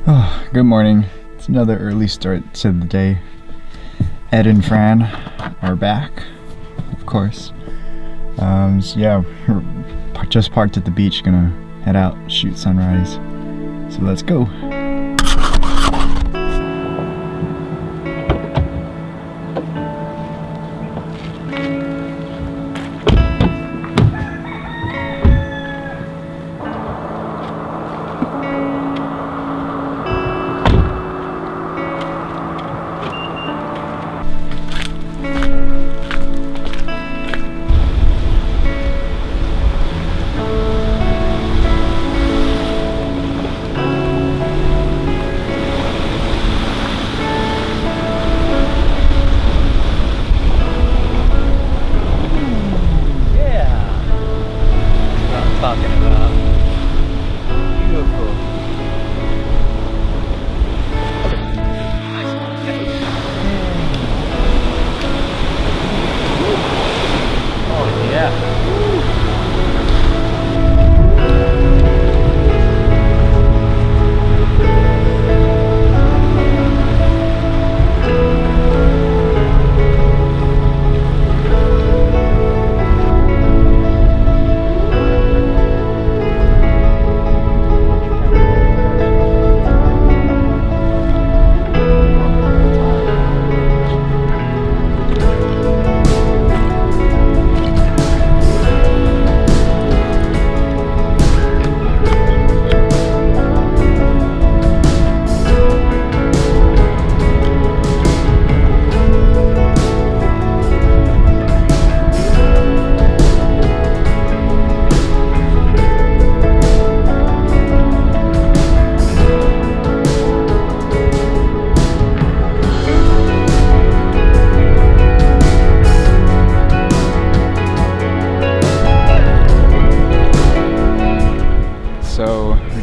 Oh, good morning. It's another early start to the day. Ed and Fran are back, of course. So yeah, we're just parked at the beach, gonna head out, shoot sunrise. So let's go.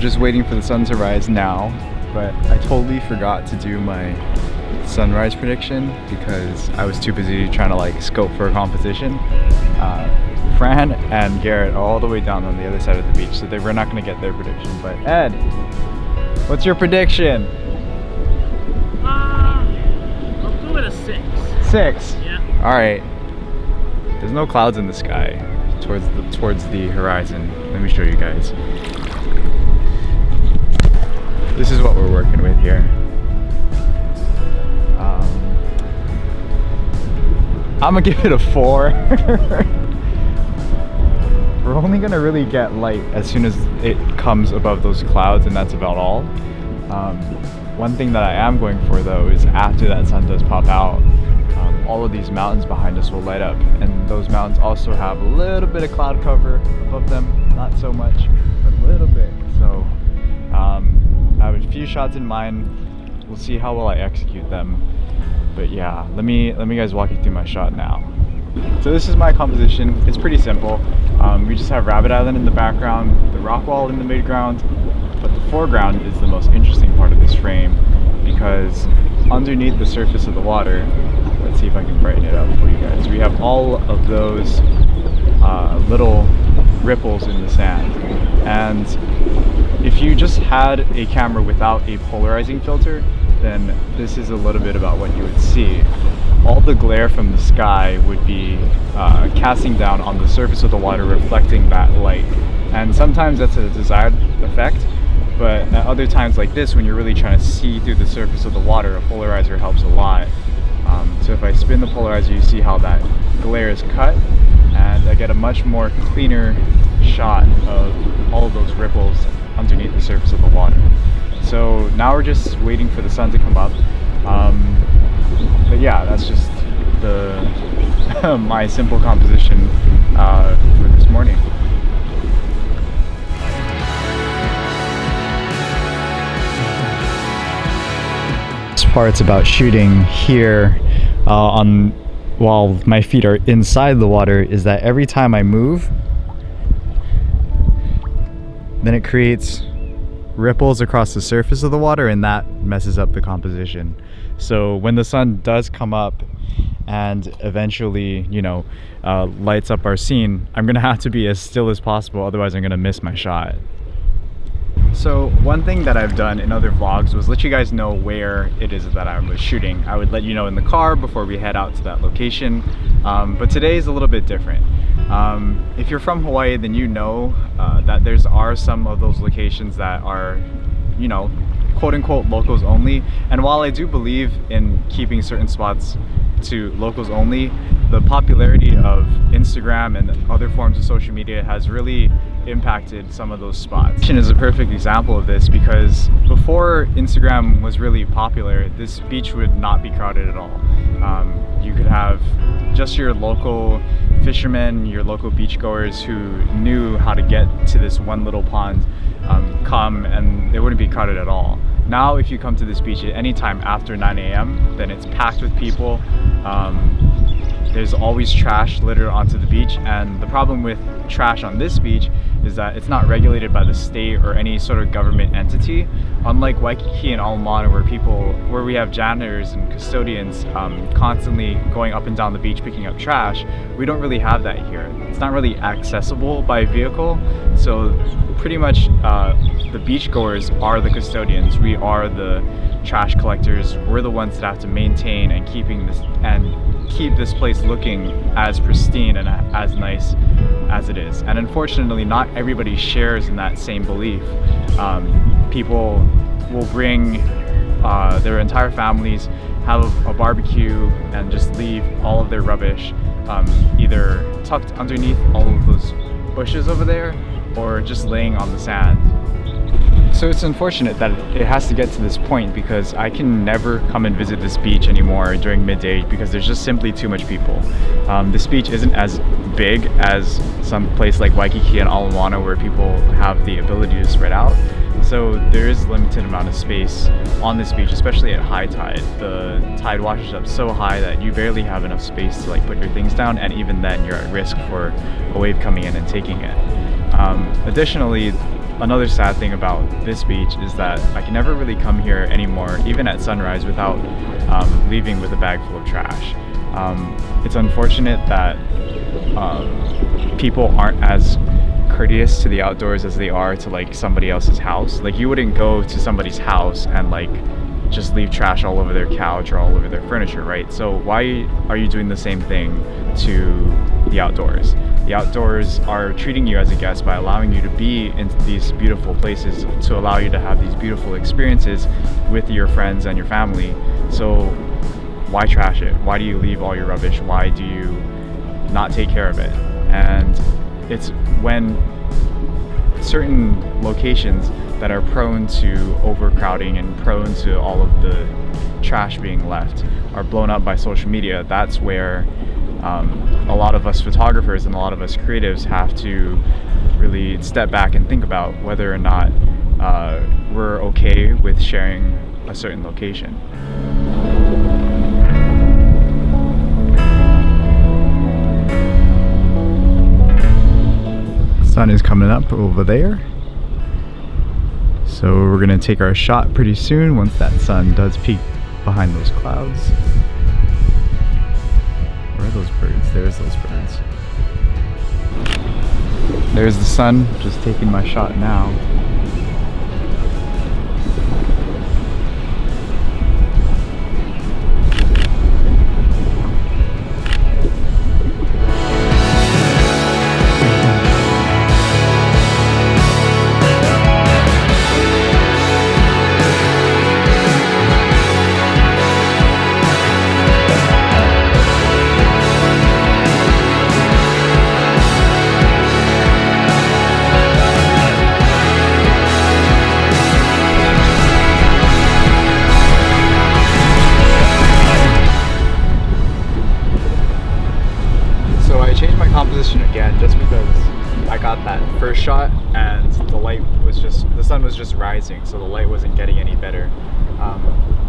Just waiting for the sun to rise now, but I totally forgot to do my sunrise prediction because I was too busy trying to like scope for a competition. Fran and Garrett are all the way down on the other side of the beach, so they were not going to get their prediction. But Ed, what's your prediction? I'll do it a 6. 6? Yeah. All right. There's no clouds in the sky towards the horizon. Let me show you guys. This is what we're working with here. I'm gonna give it a 4. We're only gonna really get light as soon as it comes above those clouds, and that's about all. One thing that I am going for though is after that sun does pop out, all of these mountains behind us will light up, and those mountains also have a little bit of cloud cover above them, not so much, but a little bit. So I have a few shots in mind. We'll see how well I execute them. But yeah, let me guys walk you through my shot now. So this is my composition. It's pretty simple. We just have Rabbit Island in the background, the rock wall in the midground, but the foreground is the most interesting part of this frame because underneath the surface of the water, let's see if I can brighten it up for you guys, we have all of those little ripples in the sand. And if you just had a camera without a polarizing filter, then this is a little bit about what you would see. All the glare from the sky would be casting down on the surface of the water, reflecting that light. And sometimes that's a desired effect, but at other times like this, when you're really trying to see through the surface of the water, a polarizer helps a lot. So if I spin the polarizer, you see how that glare is cut, and I get a much more cleaner shot of all of those ripples underneath the surface of the water. So now we're just waiting for the sun to come up. But yeah, that's just the my simple composition for this morning. This part's about shooting here while my feet are inside the water is that every time I move, then it creates ripples across the surface of the water, and that messes up the composition. So when the sun does come up and eventually, you know, lights up our scene, I'm gonna have to be as still as possible, otherwise I'm gonna miss my shot. So one thing that I've done in other vlogs was let you guys know where it is that I was shooting. I would let you know in the car before we head out to that location, but today is a little bit different. If you're from Hawaii, then you know that are some of those locations that are, you know, quote-unquote locals only. And while I do believe in keeping certain spots to locals only, the popularity of Instagram and other forms of social media has really impacted some of those spots. Is a perfect example of this because before Instagram was really popular, this beach would not be crowded at all. You could have just your local fishermen, your local beachgoers who knew how to get to this one little pond come, and they wouldn't be crowded at all. Now if you come to this beach at any time after 9 a.m. then it's packed with people. There's always trash littered onto the beach, and the problem with trash on this beach is that it's not regulated by the state or any sort of government entity. Unlike Waikiki and Alamana, where we have janitors and custodians constantly going up and down the beach picking up trash, we don't really have that here. It's not really accessible by vehicle, so pretty much the beachgoers are the custodians. We are the trash collectors. We're the ones that have to maintain and keep this place looking as pristine and as nice as it is. And unfortunately, not everybody shares in that same belief. People will bring their entire families, have a barbecue, and just leave all of their rubbish either tucked underneath all of those bushes over there or just laying on the sand. So it's unfortunate that it has to get to this point because I can never come and visit this beach anymore during midday because there's just simply too much people. This beach isn't as big as some place like Waikiki and Alamana where people have the ability to spread out. So there is a limited amount of space on this beach, especially at high tide. The tide washes up so high that you barely have enough space to like put your things down, and even then you're at risk for a wave coming in and taking it. Additionally, another sad thing about this beach is that I can never really come here anymore, even at sunrise, without leaving with a bag full of trash. It's unfortunate that people aren't as courteous to the outdoors as they are to like somebody else's house. Like you wouldn't go to somebody's house and like just leave trash all over their couch or all over their furniture, right? So why are you doing the same thing to the outdoors? The outdoors are treating you as a guest by allowing you to be in these beautiful places, to allow you to have these beautiful experiences with your friends and your family. So why trash it? Why do you leave all your rubbish? Why do you not take care of it? And it's when certain locations that are prone to overcrowding and prone to all of the trash being left are blown up by social media, that's where a lot of us photographers and a lot of us creatives have to really step back and think about whether or not we're okay with sharing a certain location. Sun is coming up over there, so we're gonna take our shot pretty soon once that sun does peek behind those clouds. Where are those birds? There's those birds. There's the sun, just taking my shot now. Composition again just because I got that first shot and the sun was just rising, so the light wasn't getting any better.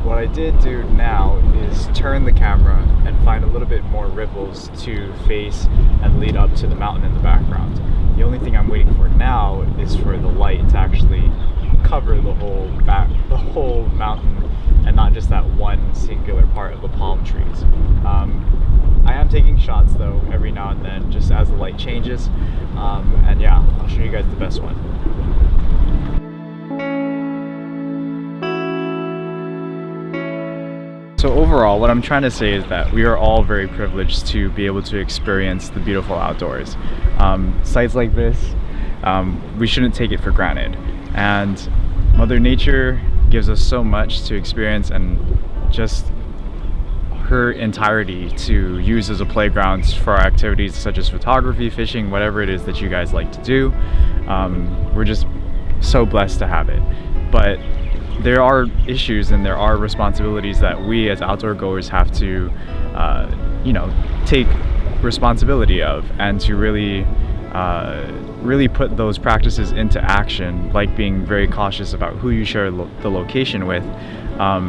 What I did do now is turn the camera and find a little bit more ripples to face and lead up to the mountain in the background. The only thing I'm waiting for now is for the light to actually cover the whole mountain and not just that one singular part of the palm trees. I am taking shots though every now and then just as the light changes, and yeah, I'll show you guys the best one. So overall, what I'm trying to say is that we are all very privileged to be able to experience the beautiful outdoors. Sites like this, we shouldn't take it for granted. And Mother Nature gives us so much to experience, and just her entirety to use as a playground for our activities such as photography, fishing, whatever it is that you guys like to do. We're just so blessed to have it. But there are issues and there are responsibilities that we as outdoor goers have to take responsibility of, and to really put those practices into action, like being very cautious about who you share the location with,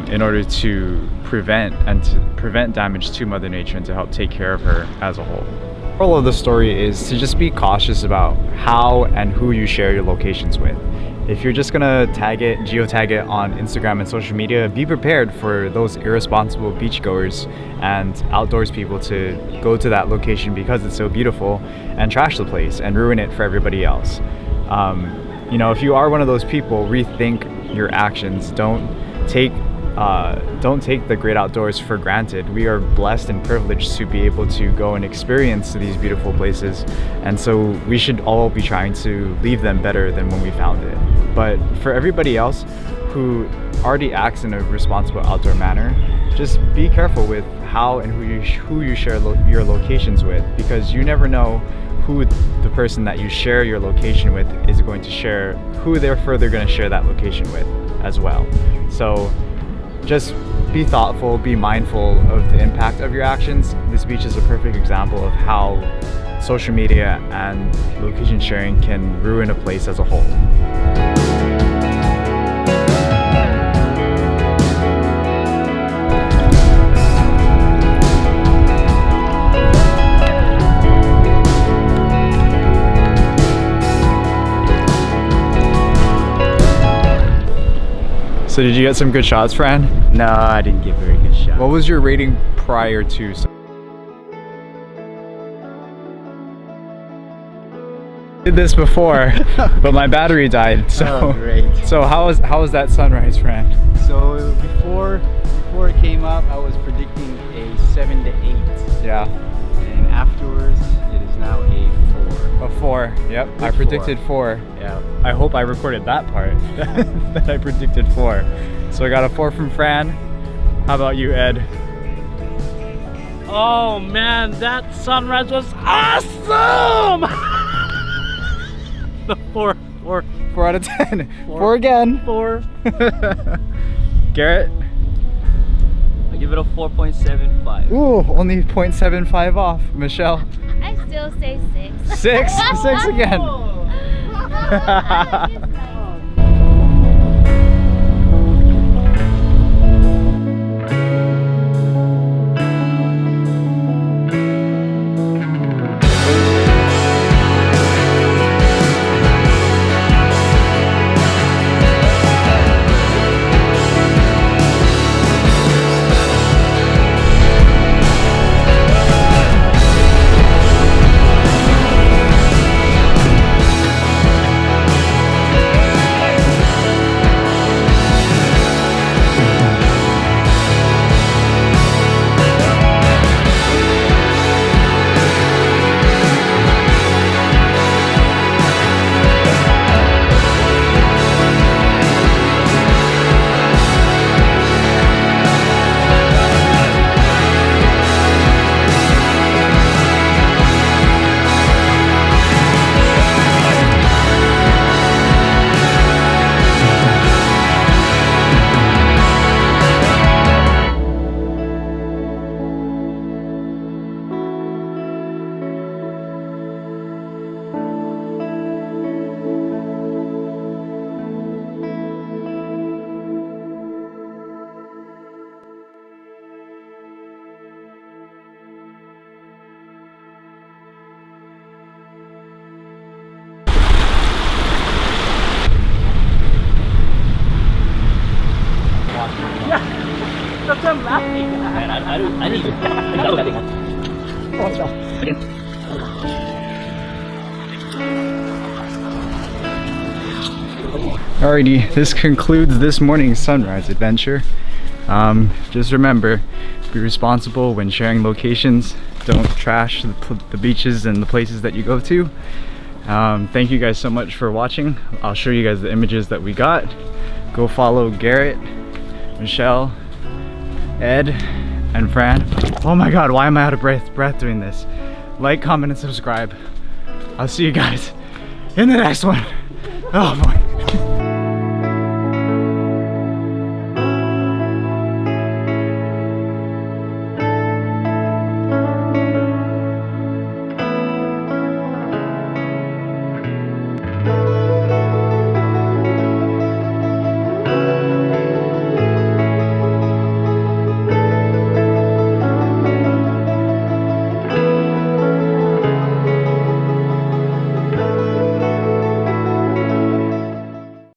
in order to prevent damage to Mother Nature and to help take care of her as a whole. The moral of the story is to just be cautious about how and who you share your locations with. If you're just gonna geotag it on Instagram and social media, be prepared for those irresponsible beachgoers and outdoors people to go to that location because it's so beautiful and trash the place and ruin it for everybody else. If you are one of those people, rethink your actions. Don't take the great outdoors for granted. We are blessed and privileged to be able to go and experience these beautiful places, and so we should all be trying to leave them better than when we found it. But for everybody else who already acts in a responsible outdoor manner, just be careful with how and who you share your locations with, because you never know who the person that you share your location with is going to share, who they're further going to share that location with as well. So just be thoughtful, be mindful of the impact of your actions. This beach is a perfect example of how social media and location sharing can ruin a place as a whole. So did you get some good shots, Fran? No, I didn't get very good shots. What was your rating prior to? Did this before, but my battery died. So, oh, great. So how was that sunrise, Fran? So before it came up, I was predicting a 7 to 8. Yeah. And afterwards, it is now a 4. A 4. Yep. Good I predicted 4. Yeah. I hope I recorded that part that I predicted 4. So I got a 4 from Fran. How about you, Ed? Oh man, that sunrise was awesome! The 4 out of 10. 4 again. 4. Garrett? I give it a 4.75. Ooh, only 0.75 off. Michelle? I still say 6. 6? 6 again. That's what I'm laughing at. Man, I need Alrighty, this concludes this morning's sunrise adventure. Just remember, be responsible when sharing locations. Don't trash the beaches and the places that you go to. Thank you guys so much for watching. I'll show you guys the images that we got. Go follow Garrett, Michelle, Ed, and Fran. Oh my god, why am I out of breath doing this? Like, comment, and subscribe. I'll see you guys in the next one. Oh boy.